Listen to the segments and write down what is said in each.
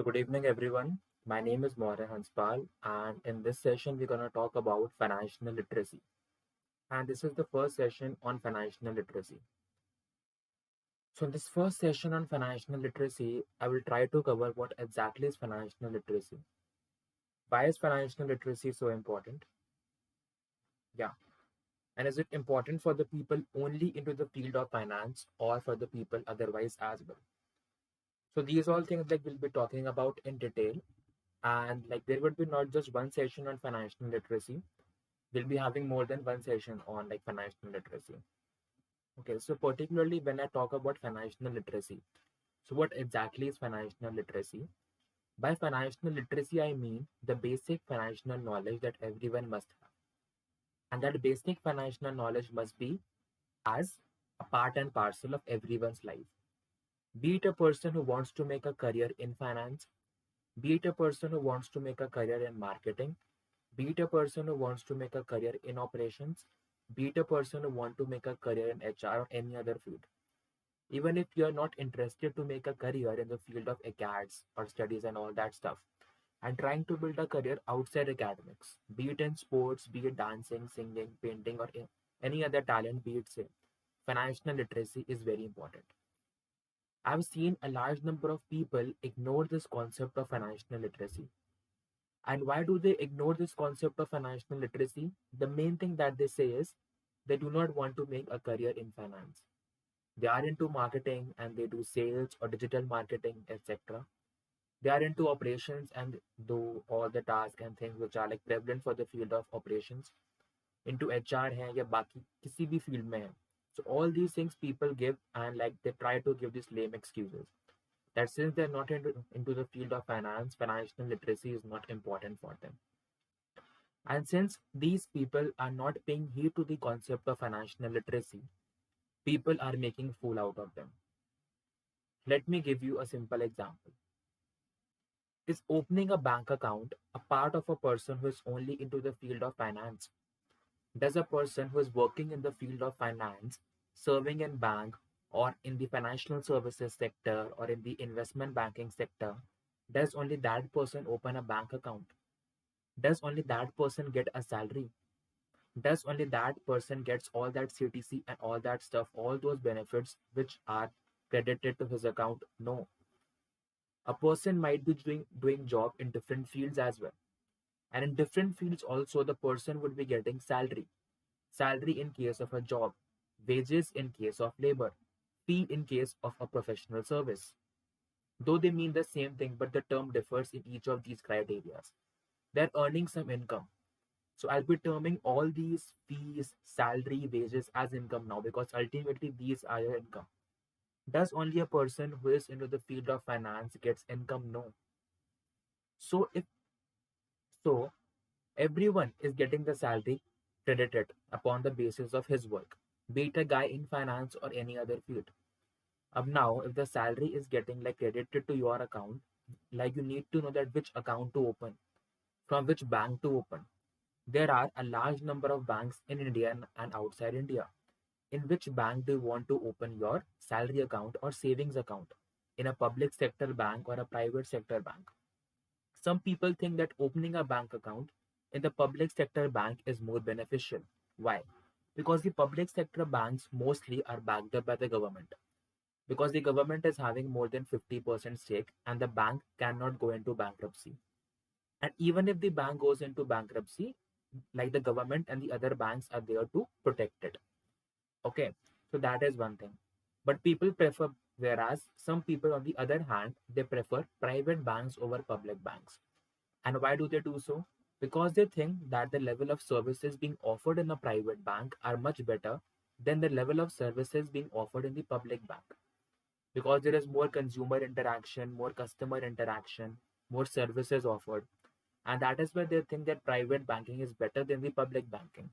So, good evening, everyone. My name is Maurya Hanspal, and in this session, we're going to talk about financial literacy. And this is the first session on financial literacy. So, in this first session on financial literacy, I will try to cover what exactly is financial literacy. Why is financial literacy so important? Yeah. And is it important for the people only into the field of finance or for the people otherwise as well? So, these all things like we'll be talking about in detail. And like there would be not just one session on financial literacy, we'll be having more than one session on like financial literacy. Okay, so particularly when I talk about financial literacy, so what exactly is financial literacy? By financial literacy, I mean the basic financial knowledge that everyone must have. And that basic financial knowledge must be as a part and parcel of everyone's life. Be it a person who wants to make a career in finance, be it a person who wants to make a career in marketing, be it a person who wants to make a career in operations, be it a person who wants to make a career in HR or any other field. Even if you're not interested to make a career in the field of acads or studies and all that stuff, and trying to build a career outside academics, be it in sports, be it dancing, singing, painting, or any other talent, be it say, financial literacy is very important. I've seen a large number of people ignore this concept of financial literacy. And why do they ignore this concept of financial literacy? The main thing that they say is they do not want to make a career in finance. They are into marketing and they do sales or digital marketing, etc. They are into operations and do all the tasks and things which are like prevalent for the field of operations. Into HR हैं या बाकी किसी भी field में हैं. So all these things people give and like they try to give these lame excuses that since they're not into the field of finance, financial literacy is not important for them. And since these people are not paying heed to the concept of financial literacy, people are making fool out of them. Let me give you a simple example. Is opening a bank account a part of a person who is only into the field of finance? Does a person who is working in the field of finance, serving in bank or in the financial services sector or in the investment banking sector, does only that person open a bank account? Does only that person get a salary? Does only that person gets all that CTC and all that stuff, all those benefits which are credited to his account? No. A person might be doing job in different fields as well. And in different fields also the person would be getting salary. Salary in case of a job, wages in case of labor, fee in case of a professional service. Though they mean the same thing, but the term differs in each of these criteria. They're earning some income. So I'll be terming all these fees, salary, wages as income now because ultimately these are your income. Does only a person who is into the field of finance gets income? No. So if so, everyone is getting the salary credited upon the basis of his work, be it a guy in finance or any other field. Now, if the salary is getting like credited to your account, like you need to know that which account to open, from which bank to open. There are a large number of banks in India and outside India. In which bank do you want to open your salary account or savings account? In a public sector bank or a private sector bank? Some people think that opening a bank account in the public sector bank is more beneficial. Why? Because the public sector banks mostly are backed up by the government. Because the government is having more than 50% stake and the bank cannot go into bankruptcy. And even if the bank goes into bankruptcy, like the government and the other banks are there to protect it. Okay, so that is one thing. But people prefer, whereas some people, on the other hand, they prefer private banks over public banks. And why do they do so? Because they think that the level of services being offered in a private bank are much better than the level of services being offered in the public bank. Because there is more consumer interaction, more customer interaction, more services offered. And that is why they think that private banking is better than the public banking.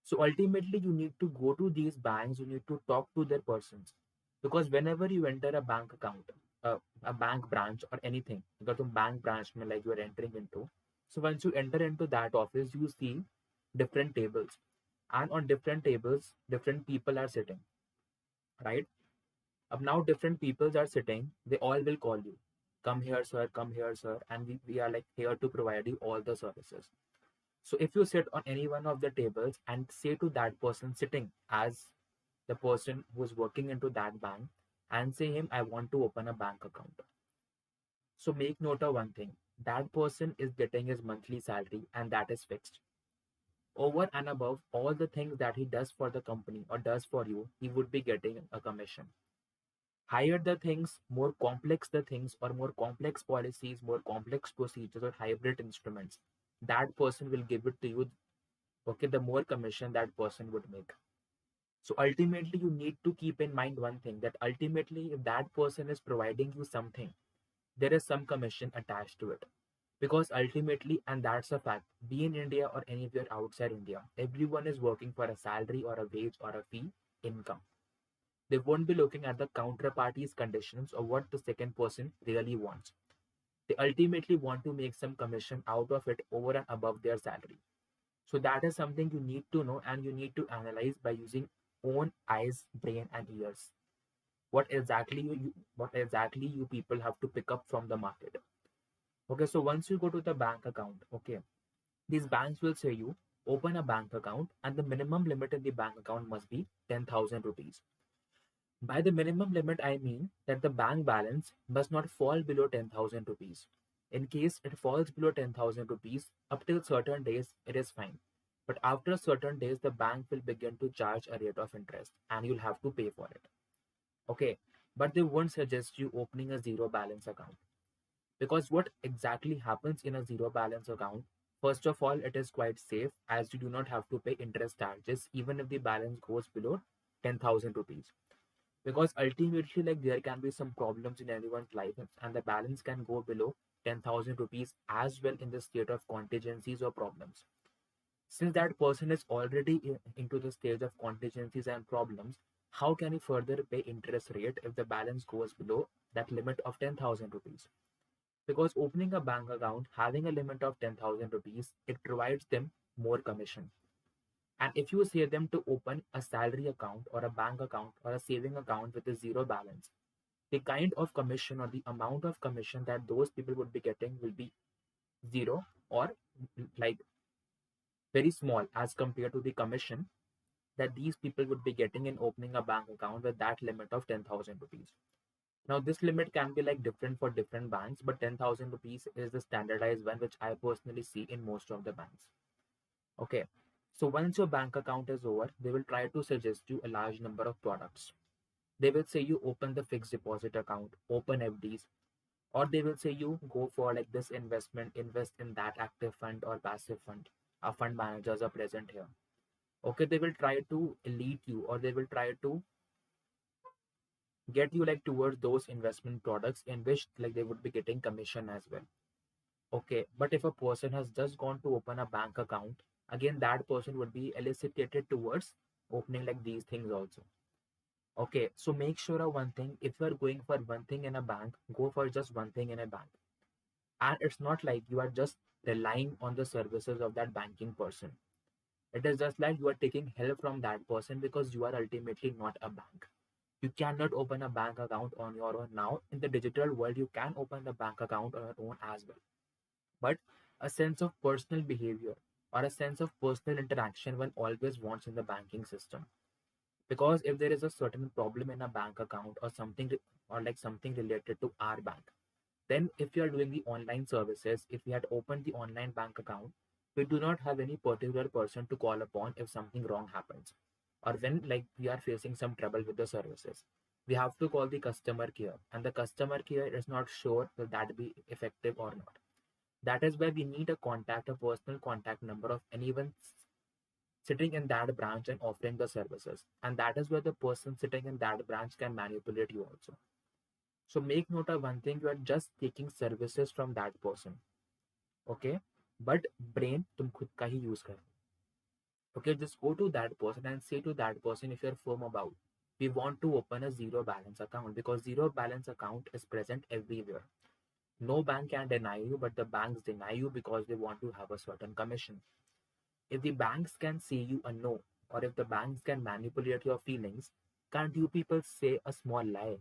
So ultimately, you need to go to these banks, you need to talk to their persons. Because whenever you enter a bank account, a bank branch or anything, because a bank branch mein like you are entering into. So once you enter into that office, you see different tables. And on different tables, different people are sitting, right? Now different peoples are sitting, they all will call you. come here sir, come here sir, and we are like here to provide you all the services. So if you sit on any one of the tables and say to that person sitting as the person who's working into that bank and say him, I want to open a bank account. So make note of one thing, that person is getting his monthly salary and that is fixed. Over and above all the things that he does for the company or does for you, he would be getting a commission. Higher the things, more complex the things, or more complex policies, more complex procedures, or hybrid instruments, that person will give it to you. Okay, the more commission that person would make. So ultimately, you need to keep in mind one thing, that ultimately, if that person is providing you something, there is some commission attached to it. Because ultimately, and that's a fact, be in India or anywhere outside India, everyone is working for a salary or a wage or a fee income. They won't be looking at the counterparty's conditions or what the second person really wants. They ultimately want to make some commission out of it over and above their salary. So that is something you need to know and you need to analyze by using own eyes, brain, and ears. What exactly you people have to pick up from the market. Okay, so once you go to the bank account, okay, these banks will say you open a bank account and the minimum limit in the bank account must be 10,000 rupees. By the minimum limit, I mean that the bank balance must not fall below 10,000 rupees. In case it falls below 10,000 rupees, up till certain days, it is fine. But after certain days, the bank will begin to charge a rate of interest and you'll have to pay for it. Okay. But they won't suggest you opening a zero balance account. Because what exactly happens in a zero balance account? First of all, it is quite safe as you do not have to pay interest charges even if the balance goes below 10,000 rupees. Because ultimately, like there can be some problems in anyone's life and the balance can go below 10,000 rupees as well in the state of contingencies or problems. Since that person is already into the stage of contingencies and problems, how can he further pay interest rate if the balance goes below that limit of 10,000 rupees? Because opening a bank account, having a limit of 10,000 rupees, it provides them more commission. And if you say them to open a salary account or a bank account or a saving account with a zero balance, the kind of commission or the amount of commission that those people would be getting will be zero or like very small as compared to the commission that these people would be getting in opening a bank account with that limit of 10,000 rupees. Now, this limit can be like different for different banks, but 10,000 rupees is the standardized one, which I personally see in most of the banks. Okay. So once your bank account is over, they will try to suggest you a large number of products. They will say you open the fixed deposit account, open FDs, or they will say you go for like this investment, invest in that active fund or passive fund. Our fund managers are present here. Okay, they will try to lead you or they will try to get you like towards those investment products in which like they would be getting commission as well. Okay, but if a person has just gone to open a bank account, again that person would be elicited towards opening like these things also. Okay, so make sure of one thing, if you are going for one thing in a bank, go for just one thing in a bank. And it's not like you are just relying on the services of that banking person. It is just like you are taking help from that person because you are ultimately not a bank. You cannot open a bank account on your own now. In the digital world, you can open the bank account on your own as well. But a sense of personal behavior or a sense of personal interaction one always wants in the banking system. Because if there is a certain problem in a bank account or something or like something related to our bank, then if you are doing the online services, if we had opened the online bank account, we do not have any particular person to call upon if something wrong happens or when like we are facing some trouble with the services. We have to call the customer care and the customer care is not sure that that be effective or not. That is why we need a contact, a personal contact number of anyone sitting in that branch and offering the services. And that is where the person sitting in that branch can manipulate you also. So make note of one thing, you are just taking services from that person. Okay. But brain तुम खुद का ही use करो. Okay, just go to that person and say to that person if you're firm about we want to open a zero balance account because zero balance account is present everywhere. No bank can deny you, but the banks deny you because they want to have a certain commission. If the banks can say you a no, or if the banks can manipulate your feelings, can't you people say a small lie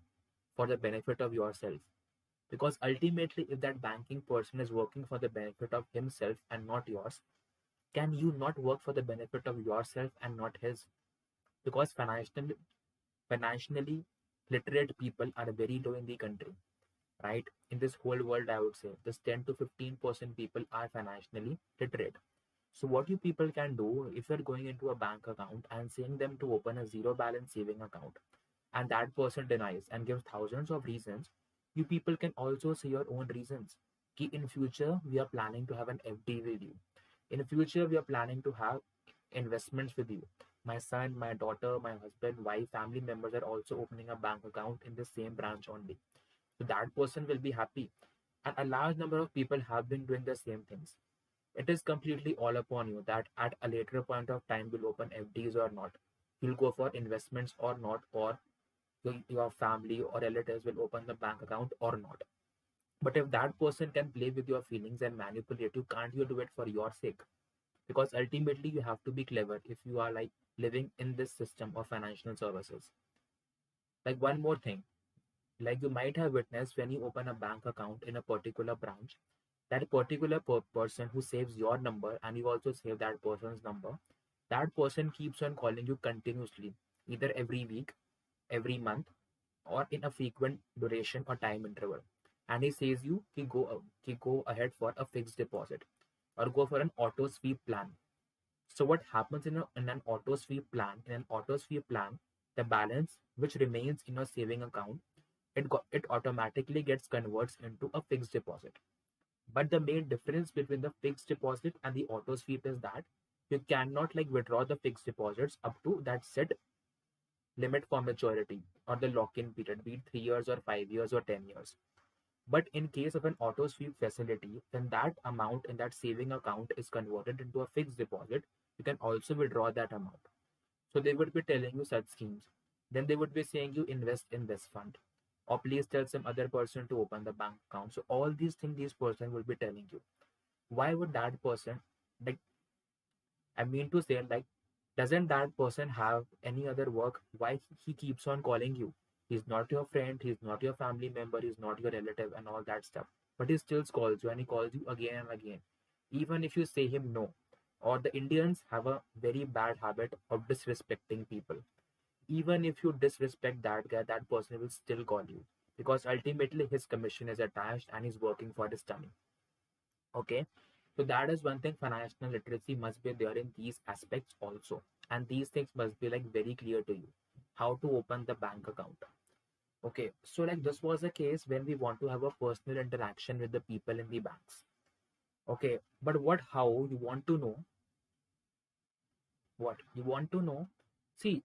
for the benefit of yourself? Because ultimately, if that banking person is working for the benefit of himself and not yours, can you not work for the benefit of yourself and not his? Because financially literate people are very low in the country, right? In this whole world, I would say just 10 to 15% people are financially literate. So what you people can do, if you're going into a bank account and saying them to open a zero balance saving account, and that person denies and gives thousands of reasons, you people can also say your own reasons. Ki in future we are planning to have an FD with you. In future we are planning to have investments with you. My son, my daughter, my husband, wife, family members are also opening a bank account in the same branch only. So that person will be happy. And a large number of people have been doing the same things. It is completely all upon you that at a later point of time you'll open FDs or not. You'll go for investments or not, or your family or relatives will open the bank account or not. But if that person can play with your feelings and manipulate you, can't you do it for your sake? Because ultimately you have to be clever if you are like living in this system of financial services. Like one more thing, like you might have witnessed when you open a bank account in a particular branch, that particular person who saves your number and you also save that person's number, that person keeps on calling you continuously, either every week, every month, or in a frequent duration or time interval. And he says you he go ahead for a fixed deposit or go for an auto sweep plan. So what happens in an auto sweep plan? In an auto sweep plan, the balance which remains in your saving account, it automatically gets converts into a fixed deposit. But the main difference between the fixed deposit and the auto sweep is that you cannot like withdraw the fixed deposits up to that set limit for maturity or the lock-in period, be it 3 years or 5 years or 10 years. But in case of an auto sweep facility, then that amount in that saving account is converted into a fixed deposit. You can also withdraw that amount. So they would be telling you such schemes. Then they would be saying you invest in this fund. Or please tell some other person to open the bank account. So all these things these person will be telling you. Why would that person, like, I mean to say, like, doesn't that person have any other work? Why he keeps on calling you? He's not your friend, he's not your family member, he's not your relative, and all that stuff. But he still calls you and he calls you again and again. Even if you say him no. Or the Indians have a very bad habit of disrespecting people. Even if you disrespect that guy, that person will still call you. Because ultimately his commission is attached and he's working for his tummy. Okay, so that is one thing. Financial literacy must be there in these aspects also, and these things must be like very clear to you how to open the bank account. Okay, so like this was a case when we want to have a personal interaction with the people in the banks. Okay, but what how you want to know, what you want to know, see,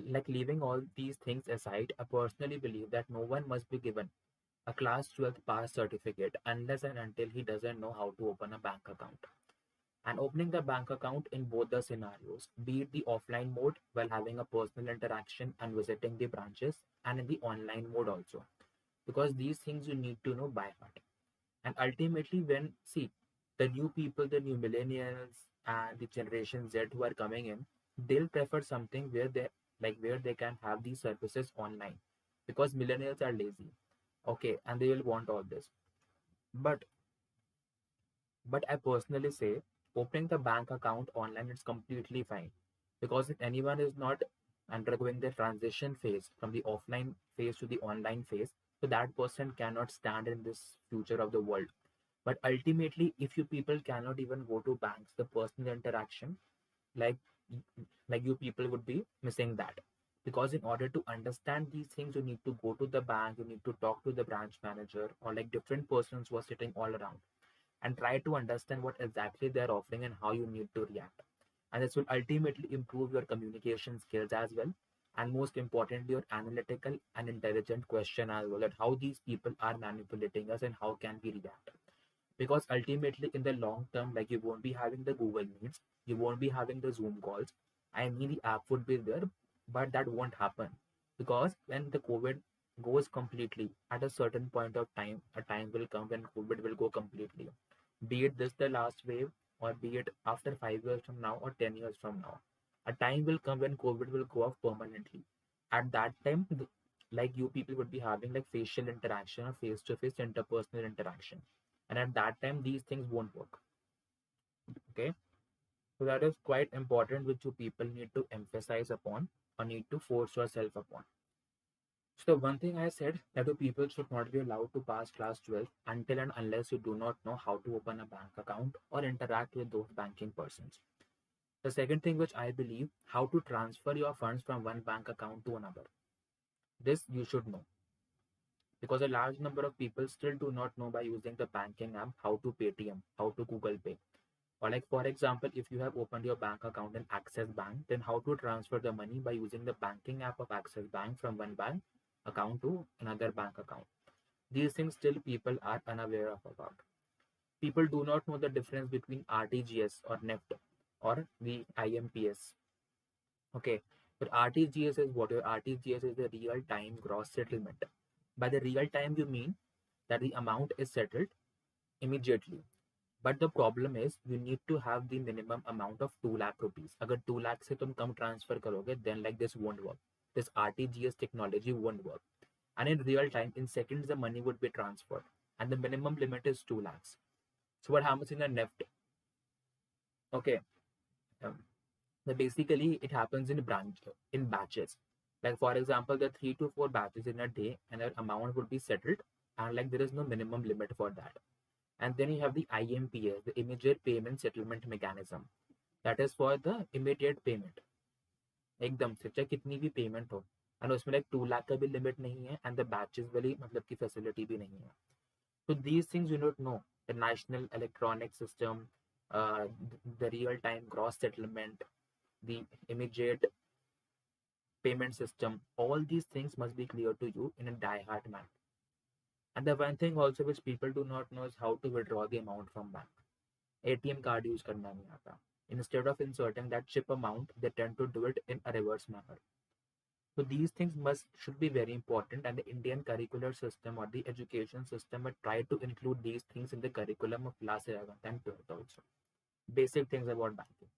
like leaving all these things aside, I personally believe that no one must be given a class 12th pass certificate unless and until he doesn't know how to open a bank account. And opening the bank account in both the scenarios, be it the offline mode while having a personal interaction and visiting the branches, and in the online mode also. Because these things you need to know by heart. And ultimately, when see the new people, the new millennials and the generation Z who are coming in, they'll prefer something where they can have these services online. Because millennials are lazy. Okay, and they will want all this. But But I personally say opening the bank account online is completely fine because if anyone is not undergoing the transition phase from the offline phase to the online phase, so that person cannot stand in this future of the world. But ultimately, if you people cannot even go to banks, the personal interaction, like like you people would be missing that. Because in order to understand these things, you need to go to the bank, you need to talk to the branch manager or like different persons who are sitting all around and try to understand what exactly they're offering and how you need to react. And this will ultimately improve your communication skills as well. And most importantly, your analytical and intelligent question as well, that how these people are manipulating us and how can we react. Because ultimately, in the long term, like you won't be having the Google Meets, you won't be having the Zoom calls. I mean, the app would be there, but that won't happen because when the COVID goes completely at a certain point of time, a time will come when COVID will go completely, be it this the last wave or be it after 5 years from now or 10 years from now. A time will come when COVID will go off permanently. At that time, like you people would be having like facial interaction or face-to-face interpersonal interaction, and at that time these things won't work. Okay, so that is quite important, which you people need to emphasize upon or need to force yourself upon. So one thing I said, that you people should not be allowed to pass class 12 until and unless you do not know how to open a bank account or interact with those banking persons. The second thing which I believe, how to transfer your funds from one bank account to another. This you should know, because a large number of people still do not know by using the banking app how to Paytm, how to Google Pay. Or like for example, if you have opened your bank account in Axis Bank, then how to transfer the money by using the banking app of Axis Bank from one bank account to another bank account. These things still people are unaware of about. People do not know the difference between RTGS or NEFT or the IMPS. Okay, but RTGS is what? Your RTGS is the real time gross settlement. By the real time, you mean that the amount is settled immediately. But the problem is you need to have the minimum amount of 2 lakh rupees. अगर 2 lakh से तुम कम transfer करोगे, then like this won't work. This RTGS technology won't work. And in real time, in seconds, the money would be transferred. And the minimum limit is 2 lakhs. So what happens in a NEFT? Okay. Um, so basically, it happens in batches. Like for example, the 3 to 4 batches in a day, and the amount would be settled, and like there is no minimum limit for that. And then you have the IMPS, the immediate payment settlement mechanism. That is for the immediate payment. एकदम से चाहे कितनी भी payment हो, and उसमें like 2 lakh का भी limit नहीं है, एंड द बैचेस वाली मतलब की फैसिलिटी भी नहीं है. So these things you don't know. The national electronic system, the real-time gross settlement, the immediate payment system, all these things must be clear to you in a die-hard manner. And the one thing also which people do not know is how to withdraw the amount from bank. ATM card use करना नहीं आता. Instead of inserting that chip amount, they tend to do it in a reverse manner. So these things should be very important, and the Indian curricular system or the education system would try to include these things in the curriculum of class 11th and 12th also. Basic things about banking.